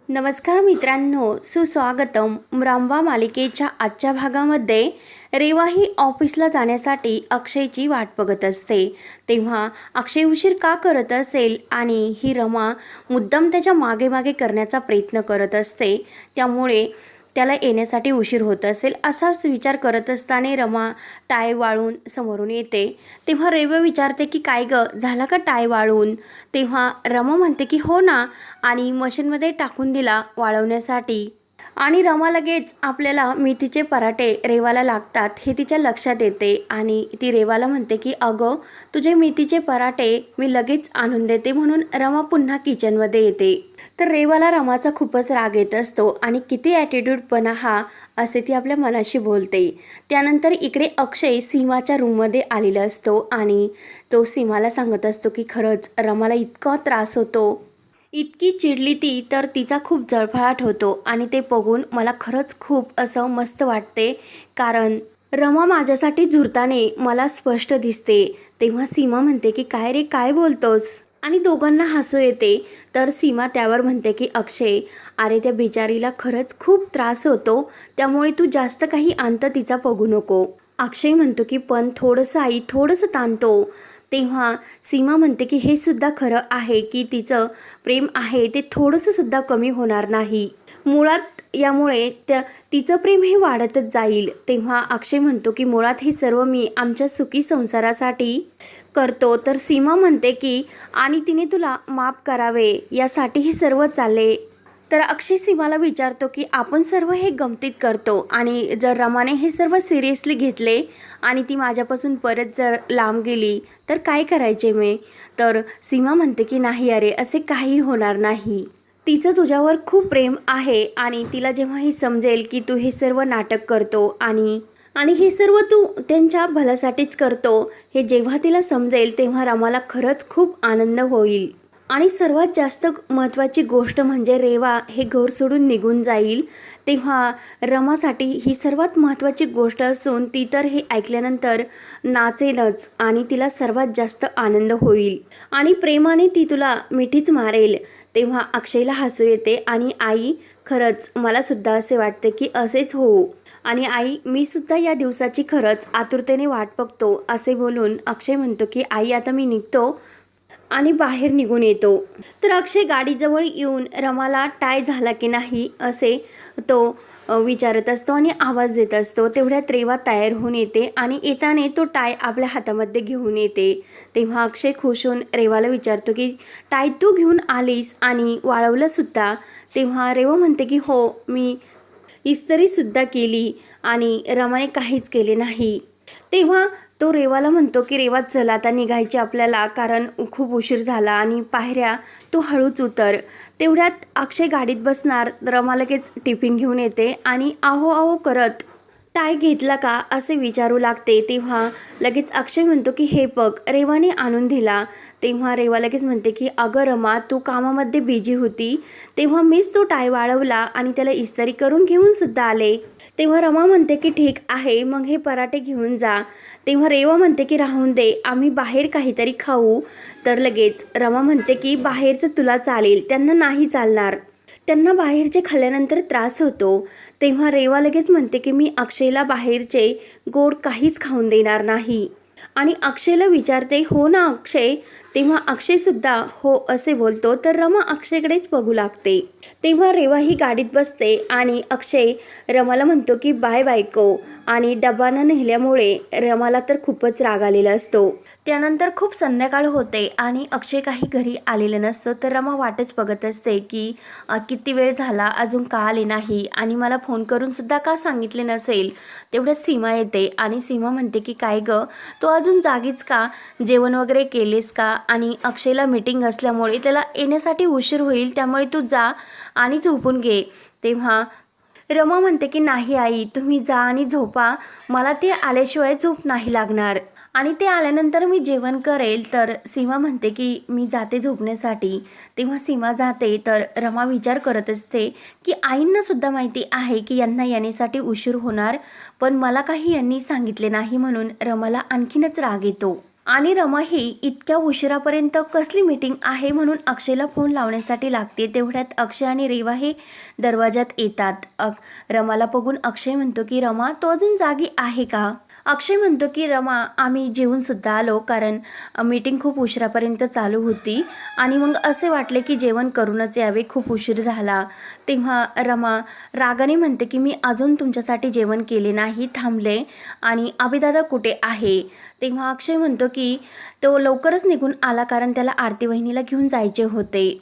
नमस्कार मित्रांनो, सुस्वागतम. रामवा मालिकेच्या आजच्या भागामध्ये रेवा ही ऑफिसला जाण्यासाठी अक्षयची वाट बघत असते. तेव्हा अक्षय उशीर का करत असेल आणि ही रमा मुद्दाम त्याच्या मागे मागे करण्याचा प्रयत्न करत असते, त्यामुळे त्याला येण्यासाठी उशीर होत असेल असाच विचार करत असताना रमा टाय वाळून समोरून येते. तेव्हा रेवा विचारते की काय ग, झाला का टाय वाळून? तेव्हा रमा म्हणते की हो ना, आणि मशीनमध्ये टाकून दिला वाळवण्यासाठी. आणि रमा लगेच आपल्याला मेथीचे पराठे रेवाला लागतात हे तिच्या लक्षात येते आणि ती रेवाला म्हणते की अगं, तुझे मेथीचे पराठे मी लगेच आणून देते. म्हणून रमा पुन्हा किचनमध्ये येते. तर रेवाला रमाचा खूपच राग येत असतो आणि किती ॲटिट्यूडपणा हा, असे ती आपल्या मनाशी बोलते. त्यानंतर इकडे अक्षय सीमाच्या रूममध्ये आलेला असतो आणि तो सीमाला सांगत असतो की खरंच रमाला इतका त्रास होतो, इतकी चिडली ती, तर तिचा खूप जळफळाट होतो आणि ते बघून मला खरंच खूप असं मस्त वाटते, कारण रमा माझ्यासाठी झुरताने मला स्पष्ट दिसते. तेव्हा सीमा म्हणते की काय रे, काय बोलतोस? आणि दोघांना हसू येते. तर सीमा त्यावर म्हणते की अक्षय, अरे त्या बिचारीला खरंच खूप त्रास होतो, त्यामुळे तू जास्त काही अंत तिचा बघू नको. अक्षय म्हणतो की पण थोडंसं आई, थोडंसं ताणतो. तेव्हा सीमा म्हणते की हे सुद्धा खरं आहे की तिचं प्रेम आहे ते थोडंसं सुद्धा कमी होणार नाही. मुळात यामुळे तिचं प्रेम हे वाढतच जाईल. तेव्हा अक्षय म्हणतो की मुळात हे सर्व मी आमच्या सुखी संसारासाठी करतो. तर सीमा म्हणते की आणि तिने तुला माफ करावे यासाठी हे सर्व चालले. तर अक्षय सीमाला विचारतो की आपण सर्व हे गमतीत करतो आणि जर रमाने हे सर्व सिरियसली घेतले आणि ती माझ्यापासून परत जर लांब गेली तर काय करायचे मी? तर सीमा म्हणते की नाही अरे, असे काही होणार नाही. तिचं तुझ्यावर खूप प्रेम आहे आणि तिला जेव्हा हे समजेल की तू हे सर्व नाटक करतो आणि आणि हे सर्व तू त्यांच्या भल्यासाठीच करतो, हे जेव्हा तिला समजेल तेव्हा रमाला खरंच खूप आनंद होईल. आणि सर्वात जास्त महत्त्वाची गोष्ट म्हणजे रेवा हे घर सोडून निघून जाईल. तेव्हा रमासाठी ही सर्वात महत्त्वाची गोष्ट असून ती तर हे ऐकल्यानंतर नाचेलच आणि तिला सर्वात जास्त आनंद होईल आणि प्रेमाने ती तुला मिठीच मारेल. तेव्हा अक्षयला हसू येते आणि आई, खरंच मला सुद्धा असे वाटते की असेच हो, आणि आई मी सुद्धा या दिवसाची खरंच आतुरतेने वाट बघतो, असे बोलून अक्षय म्हणतो की आई आता मी निघतो आणि बाहेर निघून येतो. तर अक्षय गाडीजवळ येऊन रमाला टाय झाला की नाही असे तो विचारत असतो आणि आवाज देत असतो. तेवढ्यात रेवा तयार होऊन येते आणि येताने तो टाय आपल्या हातामध्ये घेऊन येते. तेव्हा अक्षय खुश होऊन रेवाला विचारतो की टाय तू घेऊन आलीस आणि वाळवलं सुद्धा? तेव्हा रेवा म्हणते की हो, मी इस्त्रीसुद्धा केली आणि रमाने काहीच केले नाही. तेव्हा तो रेवाला म्हणतो की रेवा चल आता निघायचे आपल्याला, कारण खूप उशीर झाला आणि पायऱ्या तू हळूच उतर. तेवढ्यात अक्षय गाडीत बसणार, रमा लगेच टिफिन घेऊन येते आणि आहो आहो करत टाय घेतला का असे विचारू लागते. तेव्हा लगेच अक्षय म्हणतो की हे बघ, रेवाने आणून दिला. तेव्हा रेवा लगेच म्हणते की अगं रमा, तू कामामध्ये बिझी होती तेव्हा मीच तो टाय वाळवला आणि त्याला इस्त्री करून घेऊन सुद्धा आले. तेव्हा रमा म्हणते की ठीक आहे, मग हे पराठे घेऊन जा. तेव्हा रेवा म्हणते की राहून दे, आम्ही बाहेर काहीतरी खाऊ. तर लगेच रमा म्हणते की बाहेरचं तुला चालेल, त्यांना नाही चालणार, त्यांना बाहेरचे खाल्ल्यानंतर त्रास होतो. तेव्हा रेवा लगेच म्हणते की मी अक्षयला बाहेरचे गोड काहीच खाऊन देणार नाही. आणि अक्षयला विचारते हो ना अक्षय? तेव्हा अक्षयसुद्धा हो असे बोलतो. तर रमा अक्षयकडेच बघू लागते. तेव्हा रेवा ही गाडीत बसते आणि अक्षय रमाला म्हणतो की बाय बायको, आणि डबा न नेल्यामुळे रमाला तर खूपच राग आलेला असतो. त्यानंतर खूप संध्याकाळ होते आणि अक्षय काही घरी आलेलं नसतो. तर रमा वाटच बघत असते की किती वेळ झाला, अजून का आले नाही आणि मला फोन करून सुद्धा का सांगितले नसेल. तेवढ्यात सीमा येते आणि सीमा म्हणते की काय ग, तो अजून जागीच का? जेवण वगैरे केलेस का? आणि अक्षयला मीटिंग असल्यामुळे त्याला येण्यासाठी उशीर होईल, त्यामुळे तू जा आणि झोपून घे. तेव्हा रमा म्हणते की नाही आई, तुम्ही जा आणि झोपा, मला ते आल्याशिवाय झोप नाही लागणार आणि ते आल्यानंतर मी जेवण करेल. तर सीमा म्हणते की मी जाते झोपण्यासाठी. तेव्हा सीमा जाते. तर रमा विचार करत असते की आईंना सुद्धा माहिती आहे की यांना येण्यासाठी उशीर होणार, पण मला काही यांनी सांगितले नाही, म्हणून रमाला आणखीनच राग येतो. आणि रमा ही इतक्या उशिरापर्यंत कसली मीटिंग आहे म्हणून अक्षयला फोन लावण्यासाठी लागते. तेवढ्यात अक्षय आणि रेवा हे दरवाजात येतात. रमाला बघून अक्षय म्हणतो की रमा, तो अजून जागी आहे का? अक्षय म्हणतो की रमा, आम्ही जेवूनसुद्धा आलो, कारण मीटिंग खूप उशिरापर्यंत चालू होती आणि मग असे वाटले की जेवण करूनच यावे, खूप उशीर झाला. तेव्हा रमा रागाने म्हणते की मी अजून तुमच्यासाठी जेवण केले नाही, थांबले. आणि अभिदादा कुठे आहे? तेव्हा अक्षय म्हणतो की तो लवकरच निघून आला, कारण त्याला आरती वहिनीला घेऊन जायचे होते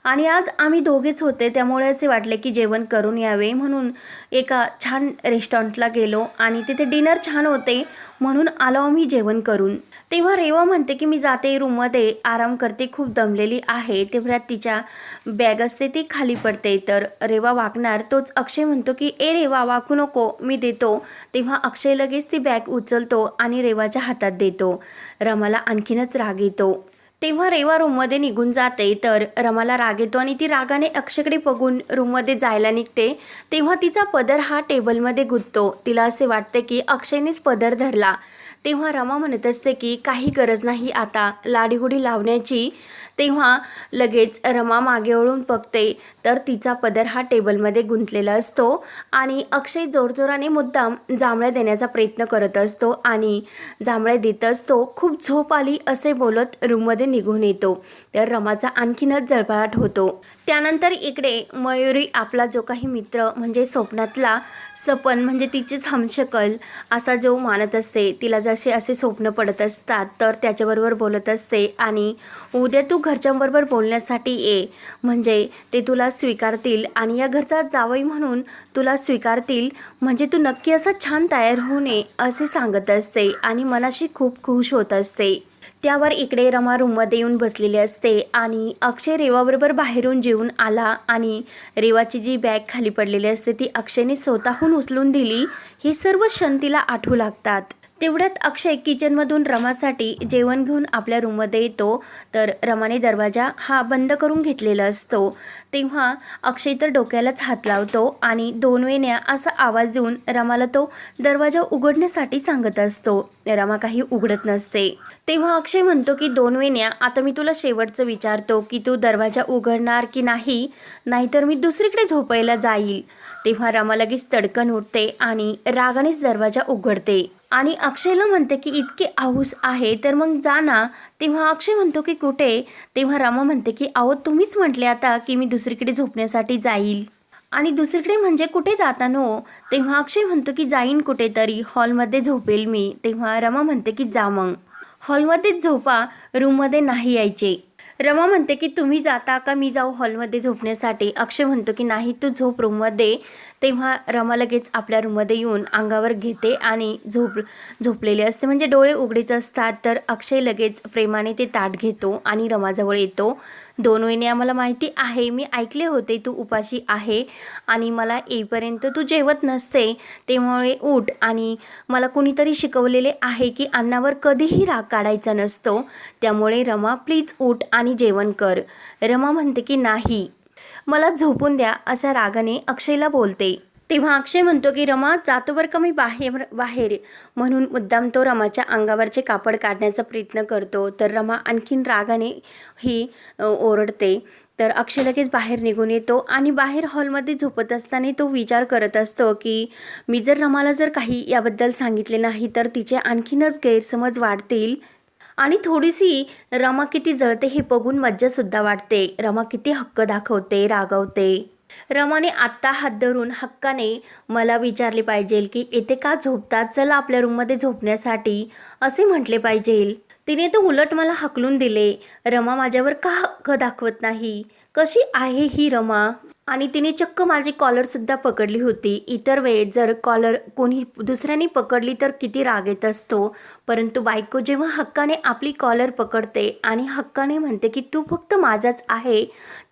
आणि आज आम्ही दोघेच होते, त्यामुळे असे वाटले की जेवण करून यावे म्हणून एका छान रेस्टॉरंटला गेलो आणि तिथे डिनर छान होते म्हणून आलो आम्ही जेवण करून. तेव्हा रेवा म्हणते की मी जाते रूममध्ये आराम करते, खूप दमलेली आहे. तेवढ्यात तिच्या बॅग असते ती खाली पडते, तर रेवा वाकणार. तोच अक्षय म्हणतो की ए रेवा, वाकू नको, मी देतो. तेव्हा अक्षय लगेच ती बॅग उचलतो आणि रेवाच्या हातात देतो. रमाला आणखीनच राग येतो. तेव्हा रेवा रूममध्ये निघून जाते, तर रमाला राग येतो आणि ती रागाने अक्षयकडे बघून रूममध्ये जायला निघते. तेव्हा तिचा पदर हा टेबलमध्ये गुंततो. तिला असे वाटते की अक्षयनेच पदर धरला. तेव्हा रमा म्हणत असते की काही गरज नाही आता लाडीगुडी लावण्याची. तेव्हा लगेच रमा मागे वळून बघते, तर तिचा पदर हा टेबलमध्ये गुंतलेला असतो आणि अक्षय जोरजोराने मुद्दाम जांभळ्या देण्याचा प्रयत्न करत असतो आणि जांभळ्या देत असतो. खूप झोप आली असे बोलत रूममध्ये निघून येतो. तर रमाचा आणखीनच जळफळाट होतो. त्यानंतर इकडे मयुरी आपला जो काही मित्र म्हणजे स्वप्नातला सपन म्हणजे तिचेच हमशकल असा जो मानत असते, तिला जसे असे स्वप्न पडत असतात, तर त्याच्याबरोबर बोलत असते आणि उद्या तू घरच्यांबरोबर बोलण्यासाठी ये, म्हणजे ते तुला स्वीकारतील आणि या घरचा जावई म्हणून तुला स्वीकारतील, म्हणजे तू नक्की असा छान तयार होऊ नये असे सांगत असते आणि मनाशी खूप खुश होत असते. त्यावर इकडे रमा रूममध्ये येऊन बसलेली असते आणि अक्षय रेवाबरोबर बाहेरून जेवून आला आणि रेवाची जी बॅग खाली पडलेली असते ती अक्षयने स्वतःहून उचलून दिली. हे सर्व क्षण तिला आठवू लागतात. तेवढ्यात अक्षय किचनमधून रमासाठी जेवण घेऊन आपल्या रूममध्ये येतो, तर रमाने दरवाजा हा बंद करून घेतलेला असतो. तेव्हा अक्षय तर डोक्यालाच हात लावतो आणि 2 वेण्या असा आवाज देऊन रमाला तो दरवाजा उघडण्यासाठी सांगत असतो. रमा काही उघडत नसते. तेव्हा अक्षय म्हणतो की 2 वेण्या, आता मी तुला शेवटचं विचारतो की तू दरवाजा उघडणार की नाही, नाहीतर मी दुसरीकडे झोपायला जाईल. तेव्हा रमा लगेच तडकन उठते आणि रागानेच दरवाजा उघडते आणि अक्षयला म्हणते की इतके आऊस आहे तर मग जा ना. तेव्हा अक्षय म्हणतो की कुठे? तेव्हा रमा म्हणते की अहो, तुम्हीच म्हटले आता की मी दुसरीकडे झोपण्यासाठी जाईल, आणि दुसरीकडे म्हणजे कुठे जाता नो? तेव्हा अक्षय म्हणतो की जाईन कुठेतरी, हॉलमध्ये झोपेल मी. तेव्हा रमा म्हणते की जा मग, हॉलमध्येच झोपा, रूममध्ये नाही यायचे. रमा म्हणते की तुम्ही जाता का मी जाऊ हॉलमध्ये झोपण्यासाठी? अक्षय म्हणतो की नाही, तू झोप रूममध्ये. तेव्हा रमा लगेच आपल्या रूममध्ये येऊन अंगावर घेते आणि झोपलेले असते, म्हणजे डोळे उघडेच असतात. तर अक्षय लगेच प्रेमाने ते ताट घेतो आणि रमाजवळ येतो. 2 वेण्या, मला माहिती आहे, मी ऐकले होते तू उपाशी आहे आणि मला येईपर्यंत तू जेवत नसते, त्यामुळे उठ. आणि मला कुणीतरी शिकवलेले आहे की अन्नावर कधीही राग काढायचा नसतो, त्यामुळे रमा प्लीज उठ आणि जेवण कर. रमा म्हणते की नाही, मला झोपून द्या, अशा रागाने अक्षयला बोलते. तेव्हा अक्षय म्हणतो की रमा, जातो बरं का मी बाहेर म्हणून मुद्दाम तो रमाच्या अंगावरचे कापड काढण्याचा प्रयत्न करतो. तर रमा आणखीन रागाने ही ओरडते. तर अक्षय लगेच बाहेर निघून येतो आणि बाहेर हॉलमध्ये झोपत असताना तो विचार करत असतो की मी जर रमाला जर काही याबद्दल सांगितले नाही तर तिचे आणखीनच गैरसमज वाढतील आणि थोडीशी रमा किती जळते हे बघून मज्जासुद्धा वाटते. रमा किती हक्क दाखवते, रागवते. रमाने आत्ता हात धरून हक्काने मला विचारले पाहिजे की येथे का झोपतात, चला आपल्या रूममध्ये झोपण्यासाठी असे म्हटले पाहिजे. तिने तर उलट मला हकलून दिले. रमा माझ्यावर का हक्क दाखवत नाही? कशी आहे ही रमा? आणि तिने चक्क माझी कॉलरसुद्धा पकडली होती. इतर वेळेस जर कॉलर कोणी दुसऱ्याने पकडली तर किती राग येत असतो, परंतु बायको जेव्हा हक्काने आपली कॉलर पकडते आणि हक्काने म्हणते की तू फक्त माझाच आहे,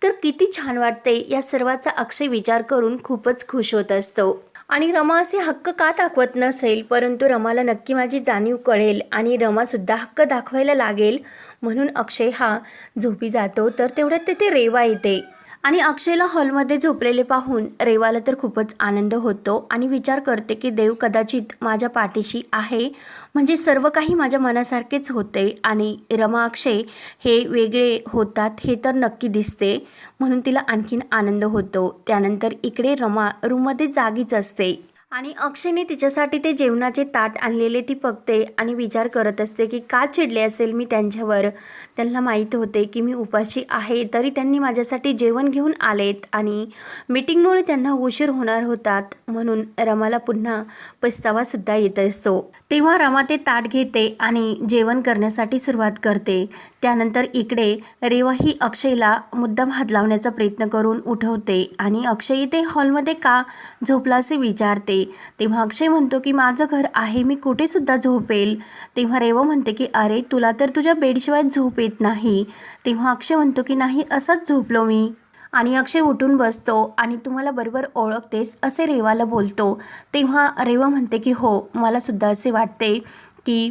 तर किती छान वाटते. या सर्वाचा अक्षय विचार करून खूपच खुश होत असतो. आणि रमा असे हक्क का दाखवत नसेल, परंतु रमाला नक्की माझी जाणीव कळेल आणि रमासुद्धा हक्क दाखवायला लागेल, म्हणून अक्षय हा झोपी जातो. तर तेवढ्यात तेथे रेवा येते आणि अक्षयला हॉलमध्ये झोपलेले पाहून रेवाला तर खूपच आनंद होतो आणि विचार करते की देव कदाचित माझ्या पाठीशी आहे, म्हणजे सर्व काही माझ्या मनासारखेच होते आणि रमा अक्षय हे वेगळे होतात हे तर नक्की दिसते, म्हणून तिला आणखीन आनंद होतो. त्यानंतर इकडे रमा रूममध्ये जागीच असते आणि अक्षयने तिच्यासाठी ते जेवणाचे ताट आणलेले ती बघते आणि विचार करत असते की का चिडले असेल मी त्यांच्यावर. त्यांना माहीत होते की मी उपाशी आहे, तरी त्यांनी माझ्यासाठी जेवण घेऊन आलेत आणि मीटिंगमुळे त्यांना उशीर होणार होतात, म्हणून रमाला पुन्हा पस्तावासुद्धा येत असतो. तेव्हा रमा ते ताट घेते आणि जेवण करण्यासाठी सुरुवात करते. त्यानंतर इकडे रेवा ही अक्षयला मुद्दाम हात लावण्याचा प्रयत्न करून उठवते आणि अक्षय इथे हॉलमध्ये का झोपला असे विचारते. तेव्हा अक्षय म्हणतो की माझं घर आहे, मी कुठे सुद्धा झोपेल. तेव्हा रेवा म्हणते की अरे तुला तर तुझ्या बेडशिवाय झोप येत नाही. तेव्हा अक्षय म्हणतो की नाही, असंच झोपलो मी. आणि अक्षय उठून बसतो आणि तुम्हाला बरोबर ओळखतेस असे रेवाला बोलतो. तेव्हा रेवा म्हणते की हो, मला सुद्धा असे वाटते की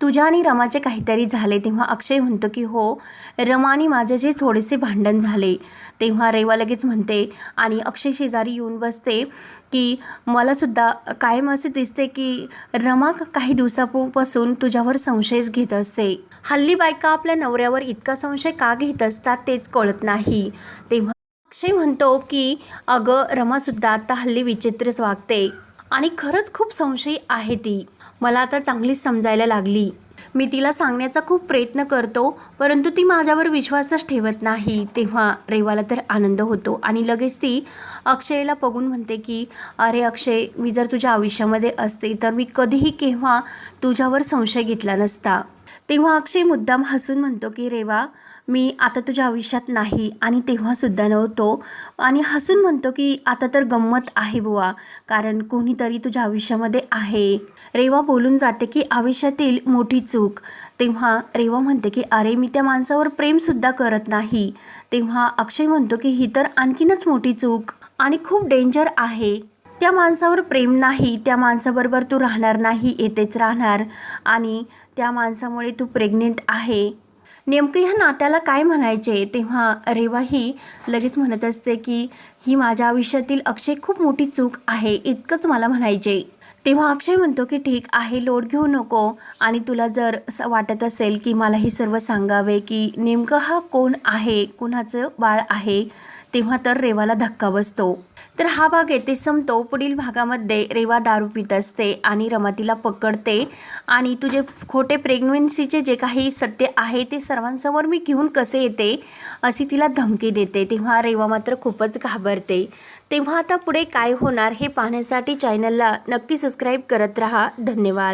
तुझ्या आणि रमाचे काहीतरी झाले. तेव्हा अक्षय म्हणतो की हो, रमा आणि माझे जे थोडेसे भांडण झाले. तेव्हा रेवा लगेच म्हणते आणि अक्षय शेजारी येऊन बसते की मलासुद्धा कायम असे दिसते की रमा काही दिवसापासून तुझ्यावर संशयच घेत असते. हल्ली बायका आपल्या नवऱ्यावर इतका संशय का घेत असतात तेच कळत नाही. तेव्हा अक्षय म्हणतो की अगं, रमासुद्धा आता हल्ली विचित्रच वागते आणि खरंच खूप संशयी आहे ती. मला आता चांगलीच समजायला लागली. मी तिला सांगण्याचा खूप प्रयत्न करतो, परंतु ती माझ्यावर विश्वासच ठेवत नाही. तेव्हा रेवाला तर आनंद होतो आणि लगेच ती अक्षयला बघून म्हणते की अरे अक्षय, मी जर तुझ्या आयुष्यामध्ये असते तर मी कधीही केव्हा तुझ्यावर संशय घेतला नसता. तेव्हा अक्षय मुद्दाम हसून म्हणतो की रेवा, मी आता तुझ्या आयुष्यात नाही आणि तेव्हासुद्धा नव्हतो. आणि हसून म्हणतो की आता तर गंमत आहे बुवा, कारण कोणीतरी तुझ्या आयुष्यामध्ये आहे. रेवा बोलून जाते की आयुष्यातील मोठी चूक. तेव्हा रेवा म्हणते की अरे, मी त्या माणसावर प्रेमसुद्धा करत नाही. तेव्हा अक्षय म्हणतो की ही तर आणखीनच मोठी चूक आणि खूप डेंजर आहे. त्या माणसावर प्रेम नाही, त्या माणसाबरोबर तू राहणार नाही, येतेच राहणार आणि त्या माणसामुळे तू प्रेग्नेंट आहे. नेमकं ह्या नात्याला काय म्हणायचे. तेव्हा रेवा ही लगेच म्हणत असते की ही माझ्या आयुष्यातील अक्षय खूप मोठी चूक आहे, इतकंच मला म्हणायचे. तेव्हा अक्षय म्हणतो की ठीक आहे, लोड घेऊ नको आणि तुला जर असं वाटत असेल की मला हे सर्व सांगावे की नेमकं हा कोण आहे, कुणाचं बाळ आहे, तेव्हा तर रेवाला धक्का बसतो. तर हा भाग येथे संपतो. पुढील भागामध्ये रेवा दारू पित असते आणि रमा तिला पकडते आणि तुझे खोटे प्रेग्नन्सीचे जे काही सत्य आहे ते सर्वांसमोर मी घेऊन कसे येते अशी तिला धमकी देते. तेव्हा रेवा मात्र खूपच घाबरते. तेव्हा आता पुढे काय होणार हे पाहण्यासाठी चॅनलला नक्की सबस्क्राईब करत राहा. धन्यवाद.